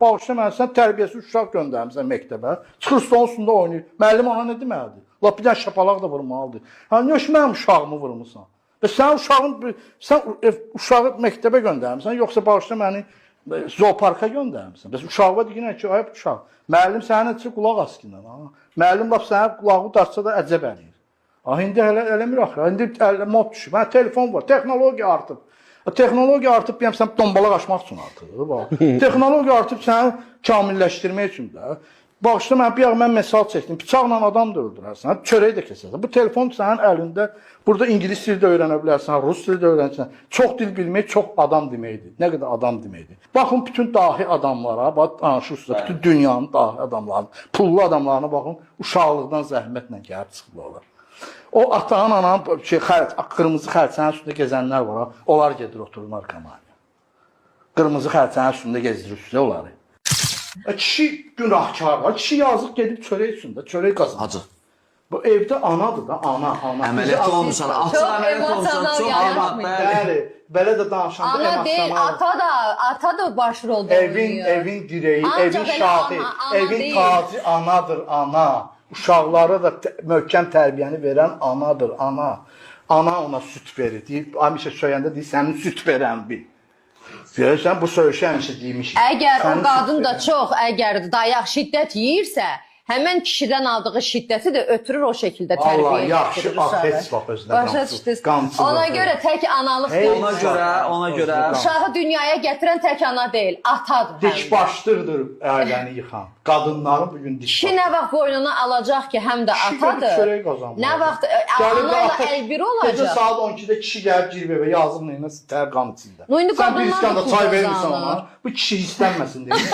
Bağışla mən sən tərbiyəsiz uşaq göndərmisən məktəbə. Çıxır stolun üstündə oynayır. Müəllim ona nə deməlidir? Lap bir dənə şapalaq da vurmalıdır. Ha, niyə mənim uşağımı vurmusan? Və sən uşağı məktəbə göndərmisən, yoxsa bağışla məni zooparka göndərmisən? Bəs uşağa deyirəm ki, ay uşaq, müəllim sənin üçün qulaq asqından, ha. Müəllim lap sənin qulağı dartsa da əcəb eləyir. Ha, indi eləmir axı. İndi mod düşüb. Hə, telefon var, texnologiya artıb. Texnologiya artıb, deyəm, sən dombalaq açmaq üçün artıb. Texnologiya artıb səni kamilləşdirmək üçün də. Bağışla, mən mesal çəkdim. Bıçaqla adam da öldürərsən, çörək də kəsərsən. Bu telefon sənin əlində, burada ingilis dili də öyrənə bilərsən, rus dili də öyrənsən. Çox dil bilmək çox adam deməkdir. Nə qədər adam deməkdir. Baxın, bütün dahi adamlara, danışırsınız, bütün dünyanın dahi adamlarına, pullu adamlarına baxın, uşaqlıqdan zəhmətlə gəlib çıxırlar. O atan, anan, qırmızı xərçənin üstündə gezənlər var, onlar gedir oturur narkomaniya. Qırmızı xərçənin üstündə gezdirir üstündə onları. Kişi günahkar var, kişi yazıq gedib çörək üstündə, çörək qazanır. Hacı. Bu evdə anadır da, ana. Əməliyyat olmuşsan, açıq əməliyyat olmuşsan, çox əməliyyat. Bəli, belə də danışanda ana deyil, ata da baş rolda oynuyor. Evin direği, evin şahı, evin tacı anadır, ana. Uşaqlara da möhkəm tərbiyəni verən anadır, ana. Ana ona süt verir, deyir, həmişə söyəndə deyir, sənin süt verən bil. Görürsən, bu söyüşü həmişə deymişik. Əgər o qadın da çox, əgər dayaq şiddət yeyirsə, həmən kişidən aldığı şiddəti də ötürür o şəkildə tərbiyə etdirir. Yaxşı, heç vaxt özünə qamçı. Ona görə tək analıq deyil. Ona görə. Uşağı dünyaya gətirən tək ana deyil, atadır. Dikbaşdırdır ailəni yıxan. Qadınların bugün Kişi nə vaxt boynuna alacaq ki, həm də atadır. Nə vaxt ana ilə əlbir olacaq. Gecə saat 12-də kişi gəlib girib evə, yazıq neyinə tər qan içində. Sən bir iskanda çay verirsən ona, bu kişi istənməsin deyil.